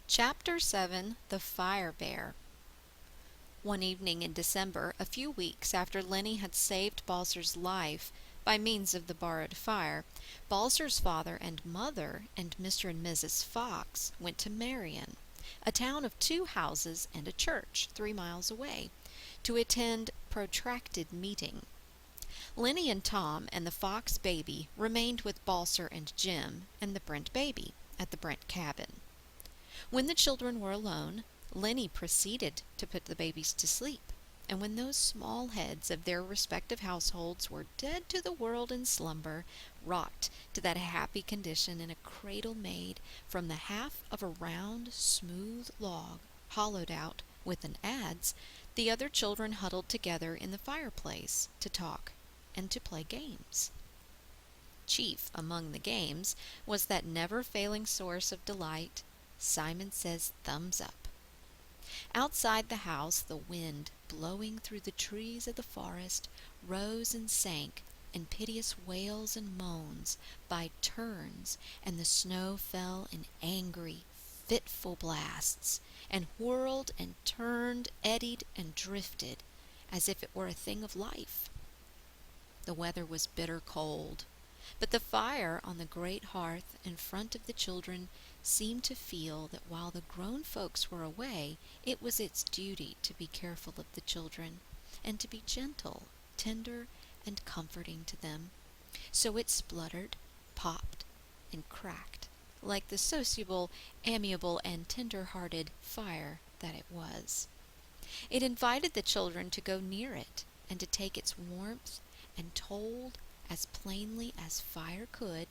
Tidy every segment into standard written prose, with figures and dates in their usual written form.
Chapter 7 The Fire Bear. One evening in December, a few weeks after Lenny had saved Balser's life by means of the borrowed fire, Balser's father and mother and Mr. and Mrs. Fox went to Marion, a town of 2 houses and a church 3 miles away, to attend protracted meeting. Lenny and Tom and the Fox baby remained with Balser and Jim and the Brent baby at the Brent cabin. When the children were alone, Lenny proceeded to put the babies to sleep, and when those small heads of their respective households were dead to the world in slumber, rocked to that happy condition in a cradle made from the half of a round, smooth log, hollowed out with an adze, the other children huddled together in the fireplace to talk and to play games. Chief among the games was that never-failing source of delight, Simon Says Thumbs Up. Outside the house, the wind, blowing through the trees of the forest, rose and sank in piteous wails and moans by turns, and the snow fell in angry, fitful blasts, and whirled and turned, eddied and drifted, as if it were a thing of life. The weather was bitter cold, but the fire on the great hearth in front of the children seemed to feel that while the grown folks were away, it was its duty to be careful of the children, and to be gentle, tender, and comforting to them. So it spluttered, popped, and cracked, like the sociable, amiable, and tender-hearted fire that it was. It invited the children to go near it, and to take its warmth, and told as plainly as fire could,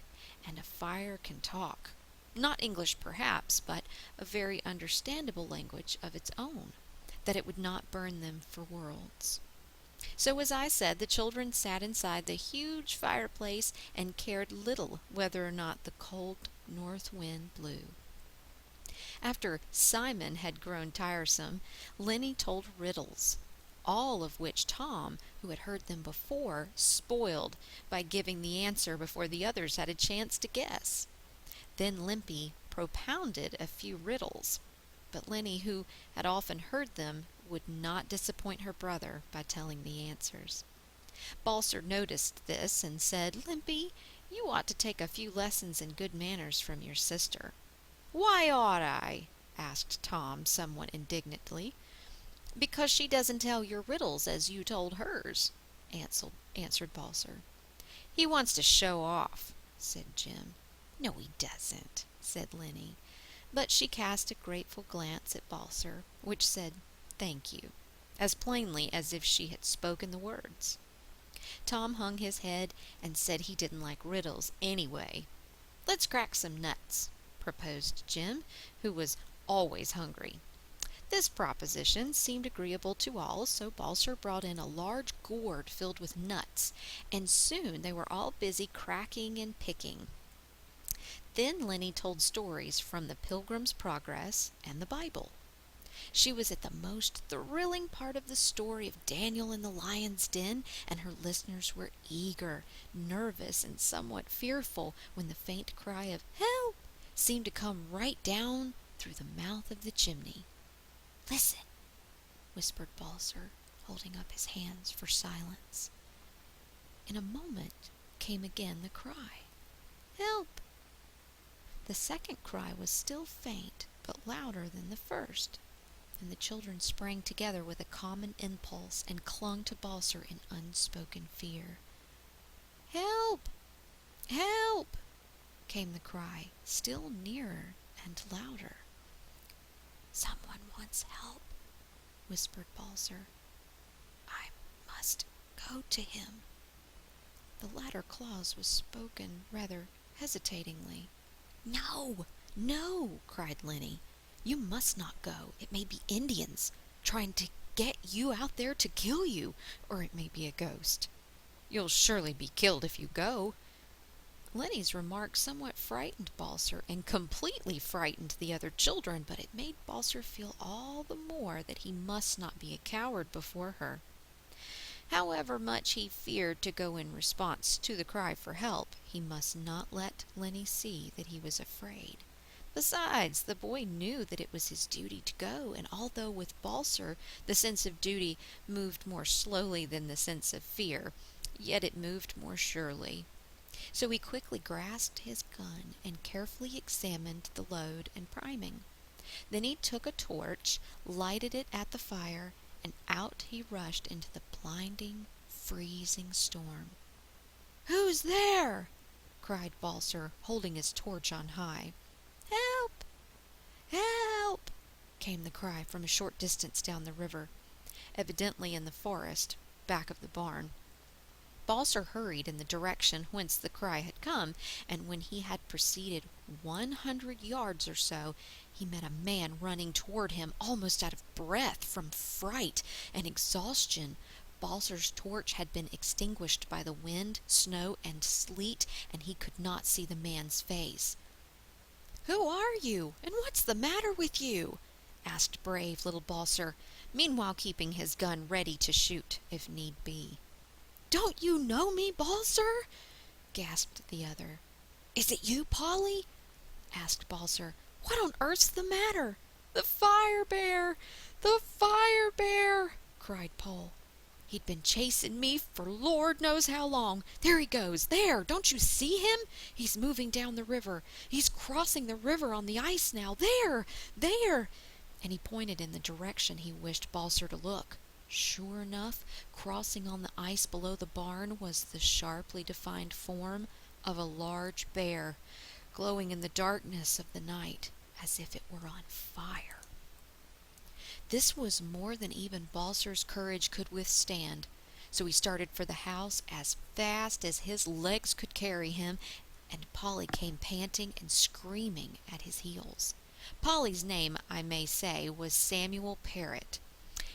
and a fire can talk. Not English perhaps, but a very understandable language of its own, that it would not burn them for worlds. So, as I said, the children sat inside the huge fireplace and cared little whether or not the cold north wind blew. After Simon had grown tiresome, Lenny told riddles, all of which Tom, who had heard them before, spoiled by giving the answer before the others had a chance to guess. Then Limpy propounded a few riddles, but Lenny, who had often heard them, would not disappoint her brother by telling the answers. Balser noticed this and said, "Limpy, you ought to take a few lessons in good manners from your sister." "Why ought I?" asked Tom somewhat indignantly. "Because she doesn't tell your riddles as you told hers," answered Balser. "He wants to show off," said Jim. "No, he doesn't," said Lenny. But she cast a grateful glance at Balser, which said, "Thank you," as plainly as if she had spoken the words. Tom hung his head and said he didn't like riddles anyway. "Let's crack some nuts," proposed Jim, who was always hungry. This proposition seemed agreeable to all, so Balser brought in a large gourd filled with nuts, and soon they were all busy cracking and picking. Then Lenny told stories from the Pilgrim's Progress and the Bible. She was at the most thrilling part of the story of Daniel in the lion's den, and her listeners were eager, nervous, and somewhat fearful when the faint cry of "Help!" seemed to come right down through the mouth of the chimney. "Listen," whispered Balser, holding up his hands for silence. In a moment came again the cry, "Help!" The second cry was still faint, but louder than the first, and the children sprang together with a common impulse and clung to Balser in unspoken fear. "Help! Help!" came the cry, still nearer and louder. "Someone wants help," whispered Balser. "I must go to him." The latter clause was spoken rather hesitatingly. "No, no!" cried Lenny. "You must not go. It may be Indians trying to get you out there to kill you, or it may be a ghost. You'll surely be killed if you go." Lenny's remark somewhat frightened Balser and completely frightened the other children, but it made Balser feel all the more that he must not be a coward before her. However much he feared to go in response to the cry for help, he must not let Lenny see that he was afraid. Besides, the boy knew that it was his duty to go, and although with Balser the sense of duty moved more slowly than the sense of fear, yet it moved more surely. So he quickly grasped his gun and carefully examined the load and priming. Then he took a torch, lighted it at the fire, and out he rushed into the blinding, freezing storm. "Who's there?" cried Balser, holding his torch on high. "Help! Help!" came the cry from a short distance down the river, evidently in the forest back of the barn. Balser hurried in the direction whence the cry had come, and when he had proceeded 100 yards or so, he met a man running toward him, almost out of breath from fright and exhaustion. Balser's torch had been extinguished by the wind, snow, and sleet, and he could not see the man's face. "Who are you, and what's the matter with you?" asked brave little Balser, meanwhile keeping his gun ready to shoot if need be. "Don't you know me, Balser?" gasped the other. "Is it you, Polly?" asked Balser. "What on earth's the matter?" "The fire bear! The fire bear!" cried Pole. "He'd been chasing me for Lord knows how long. There he goes! There! Don't you see him? He's moving down the river. He's crossing the river on the ice now. There! There!" And he pointed in the direction he wished Balser to look. Sure enough, crossing on the ice below the barn was the sharply defined form of a large bear, glowing in the darkness of the night as if it were on fire. This was more than even Balser's courage could withstand, so he started for the house as fast as his legs could carry him, and Polly came panting and screaming at his heels. Polly's name, I may say, was Samuel Parrott.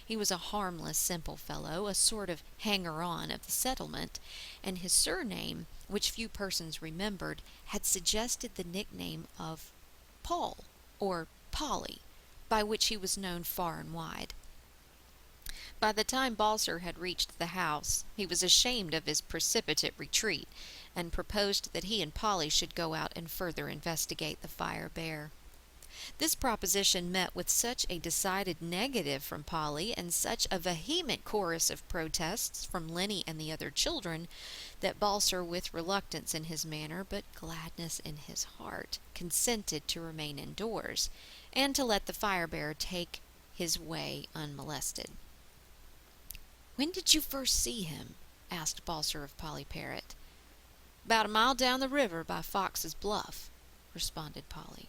He was a harmless, simple fellow, a sort of hanger-on of the settlement, and his surname, which few persons remembered, had suggested the nickname of Paul, or Polly, by which he was known far and wide. By the time Balser had reached the house, he was ashamed of his precipitate retreat, and proposed that he and Polly should go out and further investigate the fire bear. This proposition met with such a decided negative from Polly, and such a vehement chorus of protests from Lenny and the other children, that Balser, with reluctance in his manner but gladness in his heart, consented to remain indoors, and to let the fire bear take his way unmolested. "When did you first see him?" asked Balser of Polly Parrott. "About a mile down the river by Fox's Bluff," responded Polly.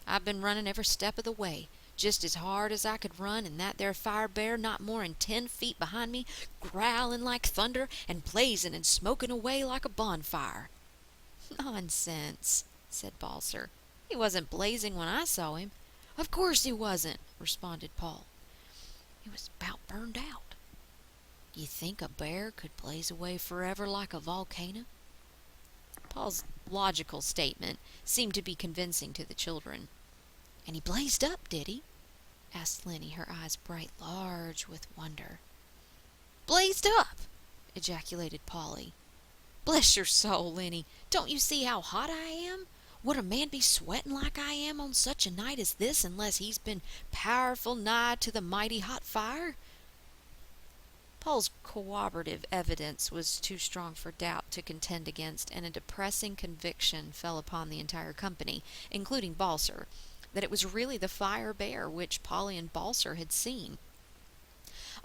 "I've been running every step of the way, just as hard as I could run, and that there fire bear not more'n 10 feet behind me, growling like thunder, and blazing and smoking away like a bonfire." "Nonsense," said Balser. "He wasn't blazing when I saw him." "Of course he wasn't," responded Paul. "He was about burned out." "You think a bear could blaze away forever like a volcano?" Paul's logical statement seemed to be convincing to the children. "And he blazed up, did he?" asked Lenny, her eyes bright large with wonder. "Blazed up!" ejaculated Polly. "Bless your soul, Lenny, don't you see how hot I am? Would a man be sweating like I am on such a night as this unless he's been powerful nigh to the mighty hot fire?" Paul's corroborative evidence was too strong for doubt to contend against, and a depressing conviction fell upon the entire company, including Balser, that it was really the fire bear which Polly and Balser had seen.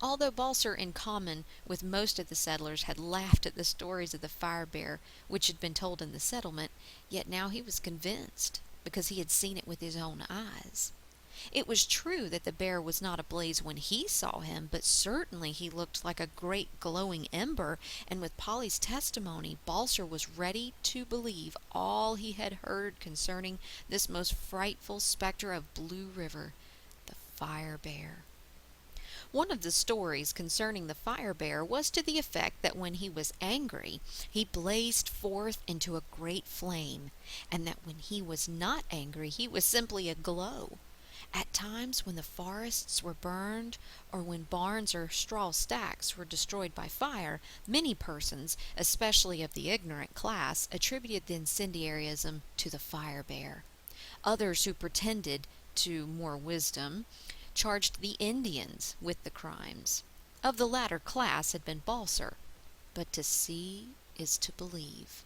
Although Balser, in common with most of the settlers, had laughed at the stories of the fire bear which had been told in the settlement, yet now he was convinced, because he had seen it with his own eyes. It was true that the bear was not ablaze when he saw him, but certainly he looked like a great glowing ember, and with Polly's testimony, Balser was ready to believe all he had heard concerning this most frightful specter of Blue River, the fire bear. One of the stories concerning the fire bear was to the effect that when he was angry, he blazed forth into a great flame, and that when he was not angry, he was simply aglow. At times when the forests were burned, or when barns or straw stacks were destroyed by fire, many persons, especially of the ignorant class, attributed the incendiarism to the fire bear. Others who pretended to more wisdom charged the Indians with the crimes. Of the latter class had been Balser. But to see is to believe.